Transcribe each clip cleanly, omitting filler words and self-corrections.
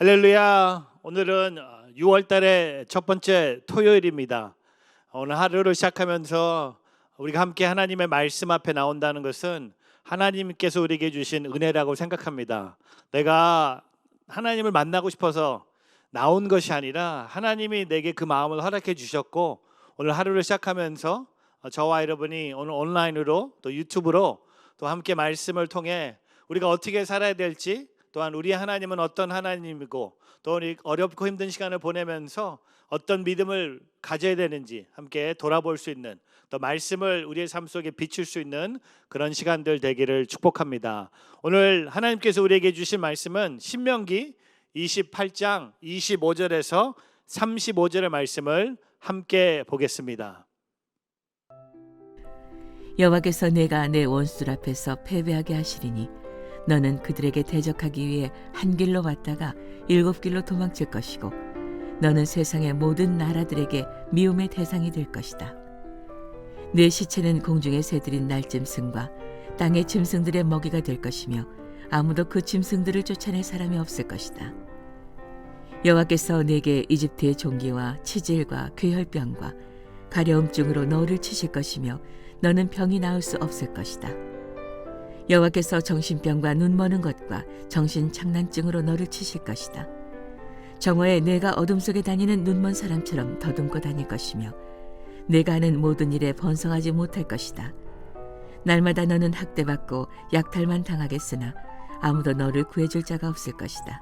할렐루야. 오늘은 6월 달의 첫 번째 토요일입니다. 오늘 하루를 시작하면서 우리가 함께 하나님의 말씀 앞에 나온다는 것은 하나님께서 우리에게 주신 은혜라고 생각합니다. 내가 하나님을 만나고 싶어서 나온 것이 아니라 하나님이 내게 그 마음을 허락해 주셨고, 오늘 하루를 시작하면서 저와 여러분이 오늘 온라인으로 또 유튜브로 또 함께 말씀을 통해 우리가 어떻게 살아야 될지, 또한 우리 하나님은 어떤 하나님이고 또 우리 어렵고 힘든 시간을 보내면서 어떤 믿음을 가져야 되는지 함께 돌아볼 수 있는, 또 말씀을 우리의 삶 속에 비출 수 있는 그런 시간들 되기를 축복합니다. 오늘 하나님께서 우리에게 주신 말씀은 신명기 28장 25절에서 35절의 말씀을 함께 보겠습니다. 여호와께서 내가 내 원수들 앞에서 패배하게 하시리니 너는 그들에게 대적하기 위해 한 길로 왔다가 7길로 도망칠 것이고 너는 세상의 모든 나라들에게 미움의 대상이 될 것이다. 내 시체는 공중의 새들인 날짐승과 땅의 짐승들의 먹이가 될 것이며 아무도 그 짐승들을 쫓아낼 사람이 없을 것이다. 여호와께서 내게 이집트의 종기와 치질과 괴혈병과 가려움증으로 너를 치실 것이며 너는 병이 나을 수 없을 것이다. 여호와께서 정신병과 눈머는 것과 정신착란증으로 너를 치실 것이다. 정오에 내가 어둠 속에 다니는 눈먼 사람처럼 더듬고 다닐 것이며 내가 하는 모든 일에 번성하지 못할 것이다. 날마다 너는 학대받고 약탈만 당하겠으나 아무도 너를 구해줄 자가 없을 것이다.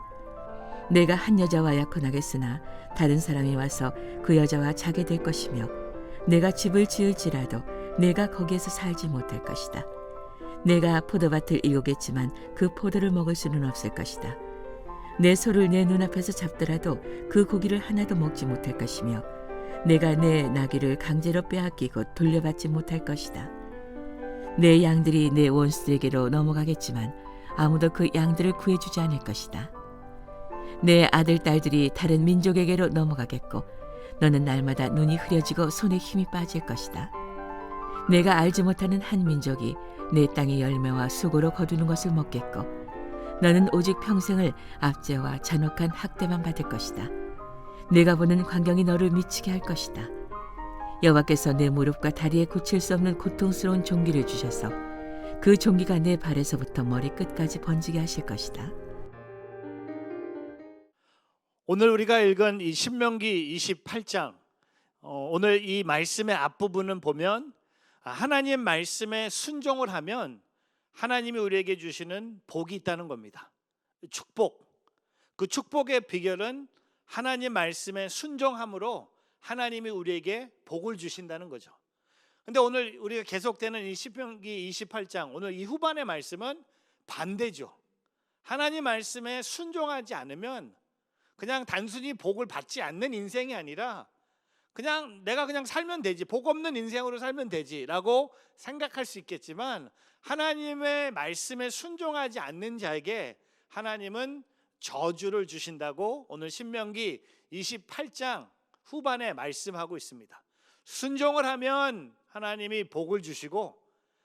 내가 한 여자와 약혼하겠으나 다른 사람이 와서 그 여자와 자게 될 것이며 내가 집을 지을지라도 내가 거기에서 살지 못할 것이다. 내가 포도밭을 일구겠지만 그 포도를 먹을 수는 없을 것이다. 내 소를 내 눈앞에서 잡더라도 그 고기를 하나도 먹지 못할 것이며 내가 내 나귀를 강제로 빼앗기고 돌려받지 못할 것이다. 내 양들이 내 원수에게로 넘어가겠지만 아무도 그 양들을 구해주지 않을 것이다. 내 아들, 딸들이 다른 민족에게로 넘어가겠고 너는 날마다 눈이 흐려지고 손에 힘이 빠질 것이다. 내가 알지 못하는 한 민족이 내 땅의 열매와 수고로 거두는 것을 먹겠고 너는 오직 평생을 압제와 잔혹한 학대만 받을 것이다. 내가 보는 광경이 너를 미치게 할 것이다. 여호와께서 내 무릎과 다리에 고칠 수 없는 고통스러운 종기를 주셔서 그 종기가 내 발에서부터 머리 끝까지 번지게 하실 것이다. 오늘 우리가 읽은 이 신명기 28장, 오늘 이 말씀의 앞부분은 보면 하나님 말씀에 순종을 하면 하나님이 우리에게 주시는 복이 있다는 겁니다. 축복. 그 축복의 비결은 하나님 말씀에 순종함으로 하나님이 우리에게 복을 주신다는 거죠. 근데 오늘 우리가 계속되는 이 신명기 28장, 오늘 이 후반의 말씀은 반대죠. 하나님 말씀에 순종하지 않으면 그냥 단순히 복을 받지 않는 인생이 아니라 그냥 내가 그냥 살면 되지, 복 없는 인생으로 살면 되지라고 생각할 수 있겠지만 하나님의 말씀에 순종하지 않는 자에게 하나님은 저주를 주신다고 오늘 신명기 28장 후반에 말씀하고 있습니다. 순종을 하면 하나님이 복을 주시고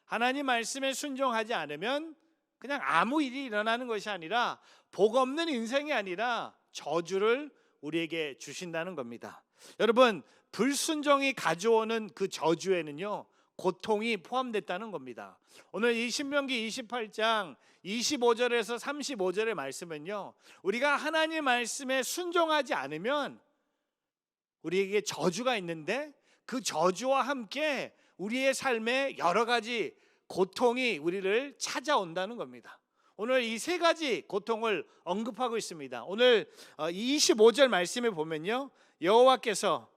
하나님 말씀에 순종하지 않으면 그냥 아무 일이 일어나는 것이 아니라 복 없는 인생이 아니라 저주를 우리에게 주신다는 겁니다. 여러분, 불순종이 가져오는 그 저주에는요 고통이 포함됐다는 겁니다. 오늘 이 신명기 28장 25절에서 35절의 말씀은요, 우리가 하나님 말씀에 순종하지 않으면 우리에게 저주가 있는데 그 저주와 함께 우리의 삶에 여러 가지 고통이 우리를 찾아온다는 겁니다. 오늘 이 세 가지 고통을 언급하고 있습니다. 오늘 25절 말씀에 보면요, 여호와께서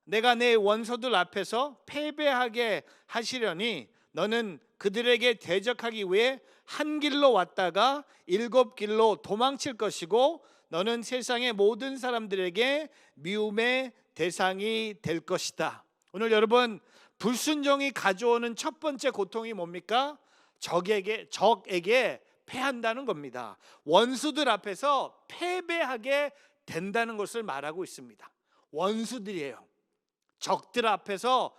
내가 내 원수들 앞에서 패배하게 하시려니 너는 그들에게 대적하기 위해 한 길로 왔다가 7길로 도망칠 것이고 너는 세상의 모든 사람들에게 미움의 대상이 될 것이다. 오늘 여러분, 불순종이 가져오는 첫 번째 고통이 뭡니까? 적에게 패한다는 겁니다. 원수들 앞에서 패배하게 된다는 것을 말하고 있습니다. 원수들이에요. 적들 앞에서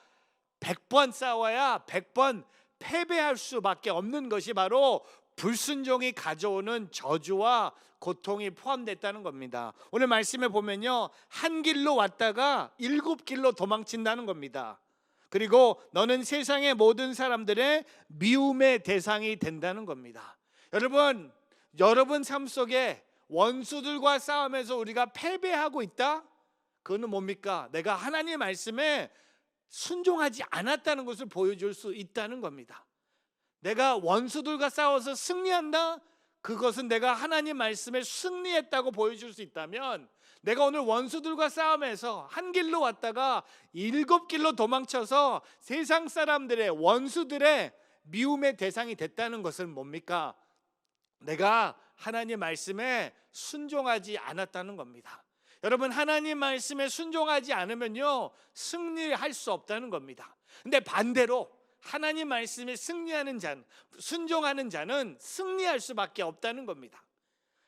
100번 싸워야 100번 패배할 수밖에 없는 것이 바로 불순종이 가져오는 저주와 고통이 포함됐다는 겁니다. 오늘 말씀에 보면요, 한 길로 왔다가 7길로 도망친다는 겁니다. 그리고 너는 세상의 모든 사람들의 미움의 대상이 된다는 겁니다. 여러분 삶 속에 원수들과 싸움에서 우리가 패배하고 있다? 그거는 뭡니까? 내가 하나님의 말씀에 순종하지 않았다는 것을 보여줄 수 있다는 겁니다. 내가 원수들과 싸워서 승리한다? 그것은 내가 하나님 말씀에 승리했다고 보여줄 수 있다면, 내가 오늘 원수들과 싸움에서 한 길로 왔다가 7길로 도망쳐서 세상 사람들의, 원수들의 미움의 대상이 됐다는 것은 뭡니까? 내가 하나님 말씀에 순종하지 않았다는 겁니다. 여러분, 하나님 말씀에 순종하지 않으면요, 승리할 수 없다는 겁니다. 근데 반대로 하나님 말씀에 승리하는 자는, 순종하는 자는 승리할 수밖에 없다는 겁니다.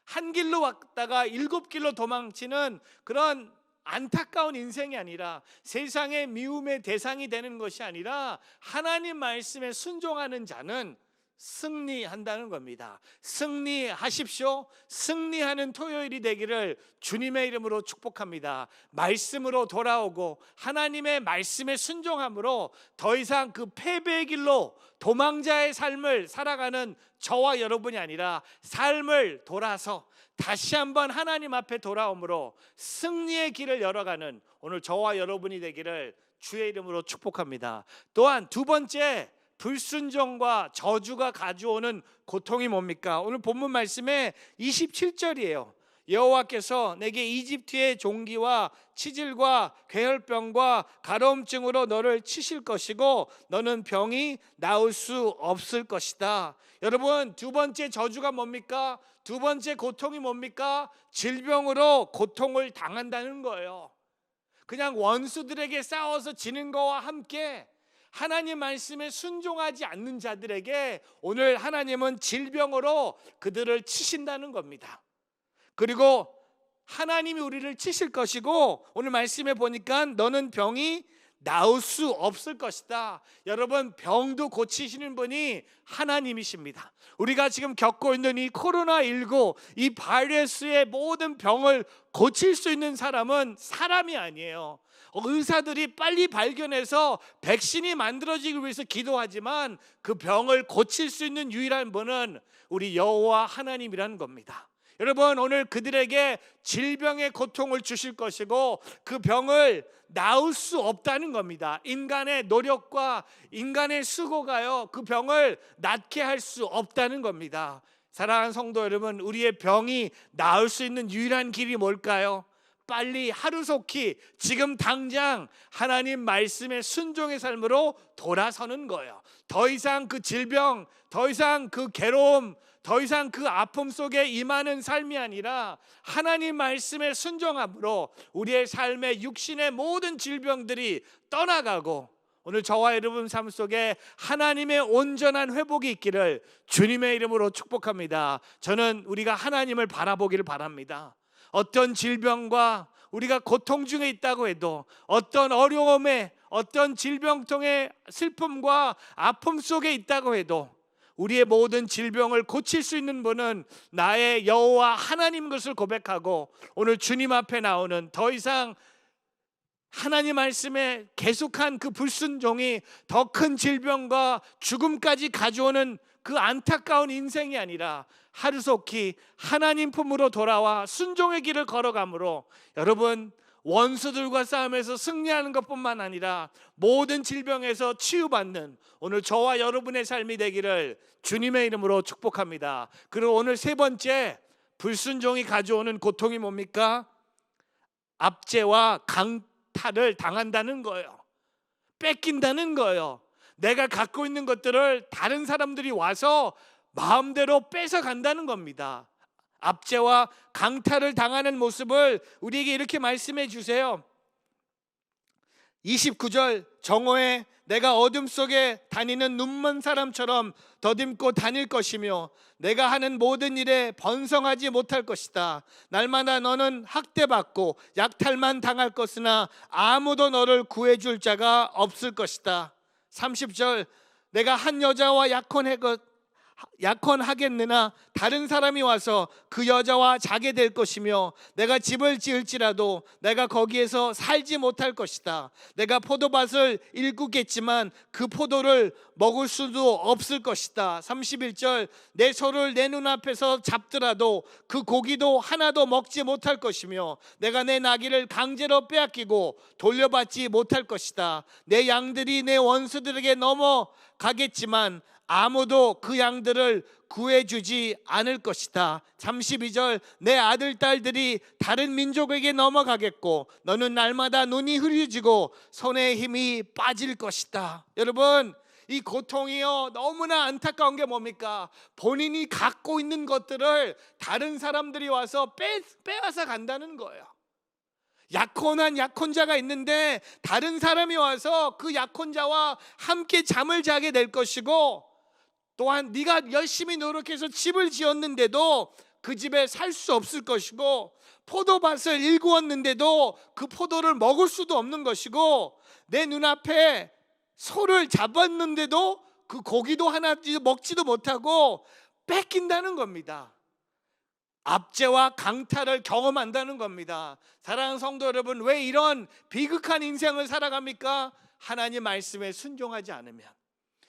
한 길로 왔다가 7길로 도망치는 그런 안타까운 인생이 아니라, 세상의 미움의 대상이 되는 것이 아니라, 하나님 말씀에 순종하는 자는 승리한다는 겁니다. 승리하십시오. 승리하는 토요일이 되기를 주님의 이름으로 축복합니다. 말씀으로 돌아오고 하나님의 말씀에 순종함으로 더 이상 그 패배의 길로 도망자의 삶을 살아가는 저와 여러분이 아니라, 삶을 돌아서 다시 한번 하나님 앞에 돌아옴으로 승리의 길을 열어가는 오늘 저와 여러분이 되기를 주의 이름으로 축복합니다. 또한 두 번째, 불순종과 저주가 가져오는 고통이 뭡니까? 오늘 본문 말씀에 27절이에요. 여호와께서 내게 이집트의 종기와 치질과 괴혈병과 가려움증으로 너를 치실 것이고 너는 병이 나을 수 없을 것이다. 여러분, 두 번째 저주가 뭡니까? 두 번째 고통이 뭡니까? 질병으로 고통을 당한다는 거예요. 그냥 원수들에게 싸워서 지는 거와 함께 하나님 말씀에 순종하지 않는 자들에게 오늘 하나님은 질병으로 그들을 치신다는 겁니다. 그리고 하나님이 우리를 치실 것이고, 오늘 말씀에 보니까 너는 병이 나을 수 없을 것이다. 여러분, 병도 고치시는 분이 하나님이십니다. 우리가 지금 겪고 있는 이 코로나19, 이 바이러스의 모든 병을 고칠 수 있는 사람은 사람이 아니에요. 의사들이 빨리 발견해서 백신이 만들어지기 위해서 기도하지만 그 병을 고칠 수 있는 유일한 분은 우리 여호와 하나님이라는 겁니다. 여러분, 오늘 그들에게 질병의 고통을 주실 것이고 그 병을 나을 수 없다는 겁니다. 인간의 노력과 인간의 수고가요, 그 병을 낫게 할 수 없다는 겁니다. 사랑하는 성도 여러분, 우리의 병이 나을 수 있는 유일한 길이 뭘까요? 빨리 하루속히 지금 당장 하나님 말씀의 순종의 삶으로 돌아서는 거예요. 더 이상 그 질병, 더 이상 그 괴로움, 더 이상 그 아픔 속에 임하는 삶이 아니라 하나님 말씀에 순종함으로 우리의 삶의 육신의 모든 질병들이 떠나가고 오늘 저와 여러분 삶 속에 하나님의 온전한 회복이 있기를 주님의 이름으로 축복합니다. 저는 우리가 하나님을 바라보기를 바랍니다. 어떤 질병과 우리가 고통 중에 있다고 해도, 어떤 어려움에, 어떤 질병통의 슬픔과 아픔 속에 있다고 해도 우리의 모든 질병을 고칠 수 있는 분은 나의 여호와 하나님 것을 고백하고 오늘 주님 앞에 나오는, 더 이상 하나님 말씀에 계속한 그 불순종이 더 큰 질병과 죽음까지 가져오는 그 안타까운 인생이 아니라 하루속히 하나님 품으로 돌아와 순종의 길을 걸어가므로 여러분, 원수들과 싸움에서 승리하는 것뿐만 아니라 모든 질병에서 치유받는 오늘 저와 여러분의 삶이 되기를 주님의 이름으로 축복합니다. 그리고 오늘 세 번째, 불순종이 가져오는 고통이 뭡니까? 압제와 강탈을 당한다는 거예요. 뺏긴다는 거예요. 내가 갖고 있는 것들을 다른 사람들이 와서 마음대로 뺏어간다는 겁니다. 압제와 강탈을 당하는 모습을 우리에게 이렇게 말씀해 주세요. 29절, 정오에 내가 어둠 속에 다니는 눈먼 사람처럼 더듬고 다닐 것이며 내가 하는 모든 일에 번성하지 못할 것이다. 날마다 너는 학대받고 약탈만 당할 것이나 아무도 너를 구해줄 자가 없을 것이다. 30절, 내가 한 여자와 약혼하겠느나 다른 사람이 와서 그 여자와 자게 될 것이며 내가 집을 지을지라도 내가 거기에서 살지 못할 것이다. 내가 포도밭을 일구겠지만 그 포도를 먹을 수도 없을 것이다. 31절 내 소를 내 눈앞에서 잡더라도 그 고기도 하나도 먹지 못할 것이며 내가 내 나귀를 강제로 빼앗기고 돌려받지 못할 것이다. 내 양들이 내 원수들에게 넘어가겠지만 아무도 그 양들을 구해주지 않을 것이다. 32절 내 아들 딸들이 다른 민족에게 넘어가겠고 너는 날마다 눈이 흐려지고 손에 힘이 빠질 것이다. 여러분, 이 고통이요 너무나 안타까운 게 뭡니까? 본인이 갖고 있는 것들을 다른 사람들이 와서 빼앗아 간다는 거예요. 약혼한 약혼자가 있는데 다른 사람이 와서 그 약혼자와 함께 잠을 자게 될 것이고, 또한 네가 열심히 노력해서 집을 지었는데도 그 집에 살 수 없을 것이고, 포도밭을 일구었는데도 그 포도를 먹을 수도 없는 것이고, 내 눈앞에 소를 잡았는데도 그 고기도 하나 먹지도 못하고 뺏긴다는 겁니다. 압제와 강탈을 경험한다는 겁니다. 사랑하는 성도 여러분, 왜 이런 비극한 인생을 살아갑니까? 하나님 말씀에 순종하지 않으면.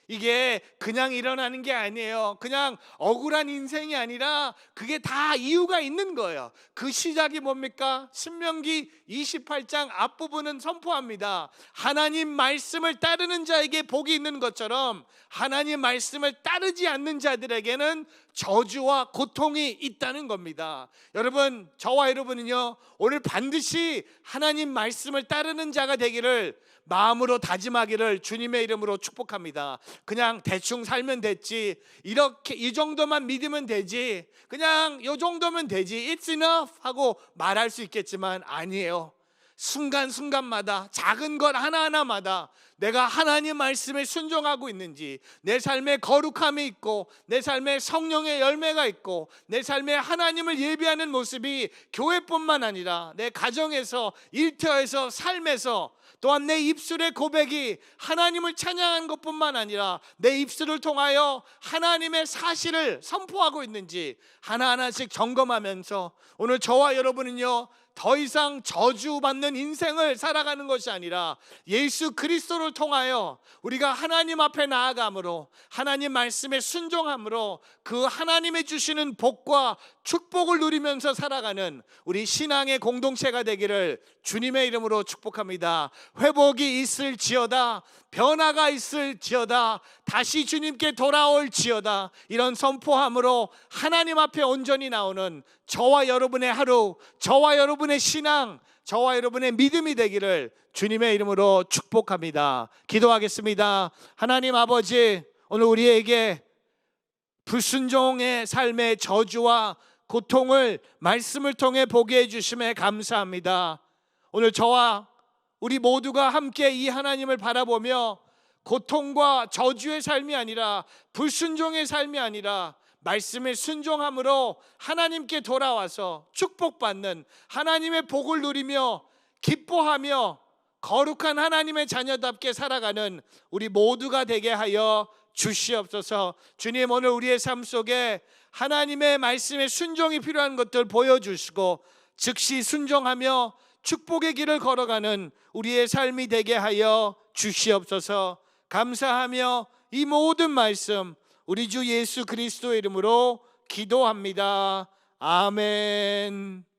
이게 그냥 일어나는 게 아니에요. 그냥 억울한 인생이 아니라 그게 다 이유가 있는 거예요. 그 시작이 뭡니까? 신명기 28장 앞부분은 선포합니다. 하나님 말씀을 따르는 자에게 복이 있는 것처럼 하나님 말씀을 따르지 않는 자들에게는 저주와 고통이 있다는 겁니다. 여러분, 저와 여러분은요 오늘 반드시 하나님 말씀을 따르는 자가 되기를 마음으로 다짐하기를 주님의 이름으로 축복합니다. 그냥 대충 살면 됐지, 이렇게 이 정도만 믿으면 되지, 그냥 이 정도면 되지, It's enough 하고 말할 수 있겠지만 아니에요. 순간순간마다 작은 것 하나하나마다 내가 하나님 말씀에 순종하고 있는지, 내 삶에 거룩함이 있고 내 삶에 성령의 열매가 있고 내 삶에 하나님을 예배하는 모습이 교회뿐만 아니라 내 가정에서, 일터에서, 삶에서, 또한 내 입술의 고백이 하나님을 찬양한 것뿐만 아니라 내 입술을 통하여 하나님의 사실을 선포하고 있는지 하나하나씩 점검하면서 오늘 저와 여러분은요 더 이상 저주받는 인생을 살아가는 것이 아니라 예수 그리스도를 통하여 우리가 하나님 앞에 나아감으로, 하나님 말씀에 순종함으로 그 하나님의 주시는 복과 축복을 누리면서 살아가는 우리 신앙의 공동체가 되기를 주님의 이름으로 축복합니다. 회복이 있을지어다, 변화가 있을지어다, 다시 주님께 돌아올지어다, 이런 선포함으로 하나님 앞에 온전히 나오는 저와 여러분의 하루, 저와 여러분의 신앙, 저와 여러분의 믿음이 되기를 주님의 이름으로 축복합니다. 기도하겠습니다. 하나님 아버지, 오늘 우리에게 불순종의 삶의 저주와 고통을 말씀을 통해 보게 해주심에 감사합니다. 오늘 저와 우리 모두가 함께 이 하나님을 바라보며 고통과 저주의 삶이 아니라, 불순종의 삶이 아니라 말씀에 순종함으로 하나님께 돌아와서 축복받는, 하나님의 복을 누리며 기뻐하며 거룩한 하나님의 자녀답게 살아가는 우리 모두가 되게 하여 주시옵소서. 주님, 오늘 우리의 삶 속에 하나님의 말씀에 순종이 필요한 것들 보여주시고 즉시 순종하며 축복의 길을 걸어가는 우리의 삶이 되게 하여 주시옵소서. 감사하며 이 모든 말씀 우리 주 예수 그리스도의 이름으로 기도합니다. 아멘.